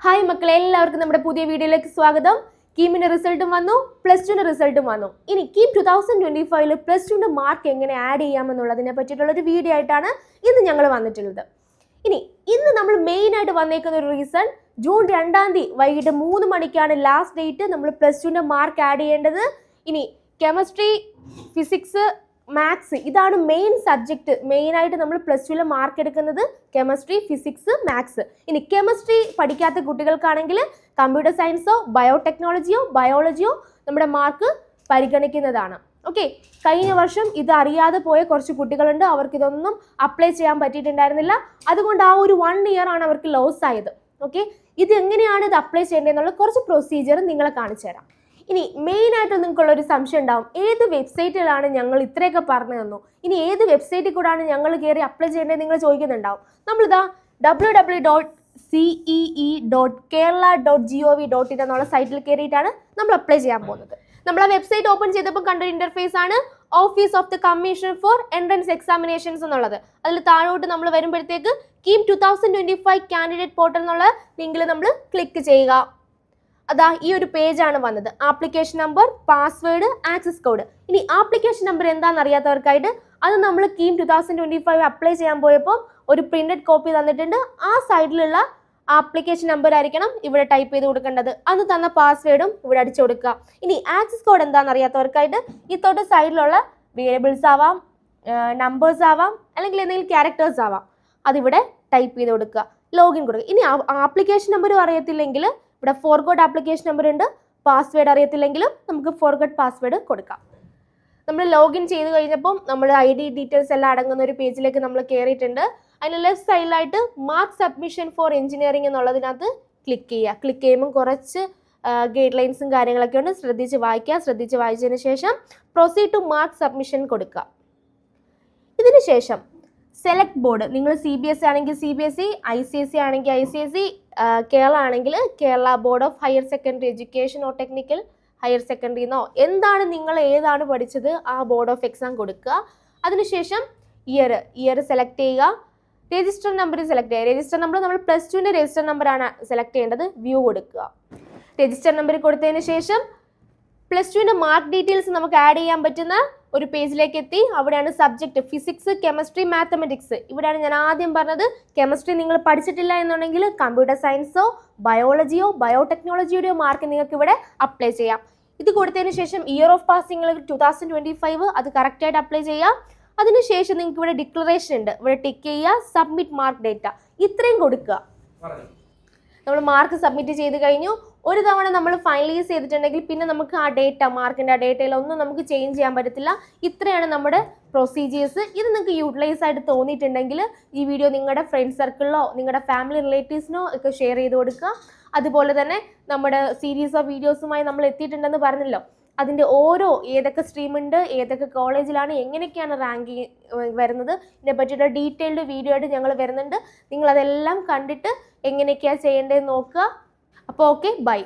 Hi മക്കളെ, എല്ലാവർക്കും നമ്മുടെ പുതിയ വീഡിയോയിലേക്ക് സ്വാഗതം. കീമിന്റെ റിസൾട്ടും വന്നു, പ്ലസ് ടുവിന്റെ റിസൾട്ടും വന്നു. ഇനി കീം 2025 പ്ലസ് ടുവിന്റെ മാർക്ക് എങ്ങനെ ആഡ് ചെയ്യാമെന്നുള്ളതിനെ പറ്റിയിട്ടുള്ള ഒരു വീഡിയോ ആയിട്ടാണ് ഇന്ന് ഞങ്ങൾ വന്നിട്ടുള്ളത്. ഇന്ന് നമ്മൾ മെയിൻ ആയിട്ട് വന്നേക്കുന്ന ഒരു റീസൺ, ജൂൺ 2-ാം തീയതി വൈകിട്ട് 3 മണിക്കാണ് ലാസ്റ്റ് ഡേറ്റ് നമ്മൾ പ്ലസ് ടുവിന്റെ മാർക്ക് ആഡ് ചെയ്യേണ്ടത്. ഇനി കെമിസ്ട്രി, ഫിസിക്സ്, മാത്സ് ഇതാണ് മെയിൻ സബ്ജക്റ്റ്. മെയിനായിട്ട് നമ്മൾ പ്ലസ് ടുവിൽ മാർക്ക് എടുക്കുന്നത് കെമിസ്ട്രി, ഫിസിക്സ്, മാത്സ്. ഇനി കെമിസ്ട്രി പഠിക്കാത്ത കുട്ടികൾക്കാണെങ്കിൽ കമ്പ്യൂട്ടർ സയൻസോ ബയോടെക്നോളജിയോ ബയോളജിയോ നമ്മുടെ മാർക്ക് പരിഗണിക്കുന്നതാണ്. ഓക്കെ, കഴിഞ്ഞ വർഷം ഇത് അറിയാതെ പോയ കുറച്ച് കുട്ടികളുണ്ട്, അവർക്ക് ഇതൊന്നും അപ്ലൈ ചെയ്യാൻ പറ്റിയിട്ടുണ്ടായിരുന്നില്ല. അതുകൊണ്ട് ആ ഒരു 1 ഇയർ ആണ് അവർക്ക് ലോസ് ആയത്. ഓക്കെ, ഇത് എങ്ങനെയാണ് ഇത് അപ്ലൈ ചെയ്യേണ്ടതെന്നുള്ള കുറച്ച് പ്രൊസീജിയർ നിങ്ങളെ കാണിച്ചു തരാം. ഇനി മെയിനായിട്ട് നിങ്ങൾക്കുള്ളൊരു സംശയം ഉണ്ടാവും, ഏത് വെബ്സൈറ്റിലാണ് ഞങ്ങൾ ഇത്രയൊക്കെ പറഞ്ഞു തന്നു, ഇനി ഏത് വെബ്സൈറ്റിൽ കൂടാണ് ഞങ്ങൾ കയറി അപ്ലൈ ചെയ്യേണ്ടത് നിങ്ങൾ ചോദിക്കുന്നുണ്ടാവും. നമ്മളിതാ www.cee.kerala.gov.in എന്നുള്ള സൈറ്റിൽ കയറിയിട്ടാണ് നമ്മൾ അപ്ലൈ ചെയ്യാൻ പോകുന്നത്. നമ്മൾ ആ വെബ്സൈറ്റ് ഓപ്പൺ ചെയ്തപ്പോൾ കണ്ട ഇന്റർഫേസ് ആണ് office of the commissioner for entrance examinations എന്നുള്ളത്. അതിൽ താഴോട്ട് നമ്മൾ വരുമ്പോഴത്തേക്ക് കീം 2025 കാൻഡിഡേറ്റ് പോർട്ടൽ എന്നുള്ള ലിങ്കിൽ നമ്മൾ ക്ലിക്ക് ചെയ്യുക. അതാ ഈ ഒരു പേജാണ് വന്നത്. Application number, password, access code. ഇനി ആപ്ലിക്കേഷൻ നമ്പർ എന്താണെന്ന് അറിയാത്തവർക്കായിട്ട് അത് നമ്മൾ കീം 2025 അപ്ലൈ ചെയ്യാൻ പോയപ്പോൾ ഒരു പ്രിന്റഡ് കോപ്പി തന്നിട്ടുണ്ട്. ആ സൈഡിലുള്ള ആപ്ലിക്കേഷൻ നമ്പർ ആയിരിക്കണം ഇവിടെ ടൈപ്പ് ചെയ്ത് കൊടുക്കേണ്ടത്. അന്ന് തന്ന പാസ്വേഡും ഇവിടെ അടിച്ചു കൊടുക്കുക. ഇനി ആക്സസ് കോഡ് എന്താണെന്ന് അറിയാത്തവർക്കായിട്ട് ഈ തൊട്ട് സൈഡിലുള്ള വേരിയബിൾസ് ആവാം, നമ്പേഴ്സ് ആവാം, അല്ലെങ്കിൽ എന്തെങ്കിലും ക്യാരക്ടേഴ്സ് ആവാം, അതിവിടെ ടൈപ്പ് ചെയ്ത് കൊടുക്കുക. ലോഗിൻ കൊടുക്കുക. ഇനി ആപ്ലിക്കേഷൻ നമ്പറും അറിയത്തില്ലെങ്കിൽ ഇവിടെ ഫോർഗോട്ട് ആപ്ലിക്കേഷൻ നമ്പർ ഉണ്ട്. പാസ്വേഡ് അറിയത്തില്ലെങ്കിലും നമുക്ക് ഫോർഗോട്ട് പാസ്വേഡ് കൊടുക്കാം. നമ്മൾ ലോഗിൻ ചെയ്ത് കഴിഞ്ഞപ്പം നമ്മൾ ID ഡീറ്റെയിൽസ് എല്ലാം അടങ്ങുന്ന ഒരു പേജിലേക്ക് നമ്മൾ കയറിയിട്ടുണ്ട്. അതിന് ലെഫ്റ്റ് സൈഡിലായിട്ട് മാർക്ക് സബ്മിഷൻ ഫോർ എഞ്ചിനീയറിംഗ് എന്നുള്ളതിനകത്ത് ക്ലിക്ക് ചെയ്യുക. ക്ലിക്ക് ചെയ്യുമ്പോൾ കുറച്ച് ഗൈഡ് ലൈൻസും കാര്യങ്ങളൊക്കെ ഉണ്ട്, ശ്രദ്ധിച്ച് വായിക്കുക. ശ്രദ്ധിച്ച് വായിച്ചതിന് ശേഷം പ്രൊസീഡ് ടു മാർക്ക് സബ്മിഷൻ കൊടുക്കുക. ഇതിന് ശേഷം സെലക്ട് ബോർഡ്, നിങ്ങൾ CBSE ആണെങ്കിൽ CBSE, ICSE ആണെങ്കിൽ ICSE, കേരള ആണെങ്കിൽ Kerala board of higher secondary education or technical higher secondary എന്നോ എന്താണ് നിങ്ങൾ ഏതാണ് പഠിച്ചത് ആ ബോർഡ് ഓഫ് എക്സാം കൊടുക്കുക. അതിനുശേഷം ഇയർ സെലക്ട് ചെയ്യുക. രജിസ്റ്റർ നമ്പർ സെലക്ട് ചെയ്യുക. രജിസ്റ്റർ നമ്പർ നമ്മൾ പ്ലസ് ടുവിൻ്റെ രജിസ്റ്റർ നമ്പറാണ് സെലക്ട് ചെയ്യേണ്ടത്. വ്യൂ കൊടുക്കുക. രജിസ്റ്റർ നമ്പർ കൊടുത്തതിന് ശേഷം പ്ലസ് ടുവിൻ്റെ മാർക്ക് ഡീറ്റെയിൽസ് നമുക്ക് ആഡ് ചെയ്യാൻ പറ്റുന്ന ഒരു പേജിലേക്ക് എത്തി. അവിടെയാണ് സബ്ജക്റ്റ് ഫിസിക്സ്, കെമിസ്ട്രി, മാത്തമെറ്റിക്സ്. ഇവിടെയാണ് ഞാൻ ആദ്യം പറഞ്ഞത്, കെമിസ്ട്രി നിങ്ങൾ പഠിച്ചിട്ടില്ല എന്നുണ്ടെങ്കിൽ കമ്പ്യൂട്ടർ സയൻസോ ബയോളജിയോ ബയോടെക്നോളജിയുടെയോ മാർക്ക് നിങ്ങൾക്ക് ഇവിടെ അപ്ലൈ ചെയ്യാം. ഇത് കൊടുത്തതിന് ശേഷം ഇയർ ഓഫ് പാസിംഗ് 2025 അത് കറക്റ്റായിട്ട് അപ്ലൈ ചെയ്യാം. അതിനുശേഷം നിങ്ങൾക്ക് ഇവിടെ ഡിക്ലറേഷൻ ഉണ്ട്, ഇവിടെ ടിക്ക് ചെയ്യുക. സബ്മിറ്റ് മാർക്ക് ഡേറ്റ ഇത്രയും കൊടുക്കുക. നമ്മൾ മാർക്ക് സബ്മിറ്റ് ചെയ്ത് കഴിഞ്ഞു. ഒരു തവണ നമ്മൾ ഫൈനലൈസ് ചെയ്തിട്ടുണ്ടെങ്കിൽ പിന്നെ നമുക്ക് ആ ഡേറ്റ, മാർക്കിൻ്റെ ആ ഡേറ്റയിലൊന്നും നമുക്ക് ചേഞ്ച് ചെയ്യാൻ പറ്റത്തില്ല. ഇത്രയാണ് നമ്മുടെ പ്രൊസീജിയേഴ്സ്. ഇത് നിങ്ങൾക്ക് യൂട്ടിലൈസ് ആയിട്ട് തോന്നിയിട്ടുണ്ടെങ്കിൽ ഈ വീഡിയോ നിങ്ങളുടെ ഫ്രണ്ട് സർക്കിളിലോ നിങ്ങളുടെ ഫാമിലി റിലേറ്റീവ്സിനോ ഒക്കെ ഷെയർ ചെയ്ത് കൊടുക്കുക. അതുപോലെ തന്നെ നമ്മുടെ സീരീസ് ഓഫ് വീഡിയോസുമായി നമ്മൾ എത്തിയിട്ടുണ്ടെന്ന് പറഞ്ഞല്ലോ, അതിൻ്റെ ഓരോ ഏതൊക്കെ സ്ട്രീമുണ്ട്, ഏതൊക്കെ കോളേജിലാണ്, എങ്ങനെയൊക്കെയാണ് റാങ്കിങ് വരുന്നത്, ഇതിനെ പറ്റിയിട്ട് ഡീറ്റെയിൽഡ് വീഡിയോ ആയിട്ട് ഞങ്ങൾ വരുന്നുണ്ട്. നിങ്ങളതെല്ലാം കണ്ടിട്ട് എങ്ങനെയൊക്കെയാണ് ചെയ്യേണ്ടതെന്ന് നോക്കുക. അപ്പോൾ ഓക്കെ, ബൈ.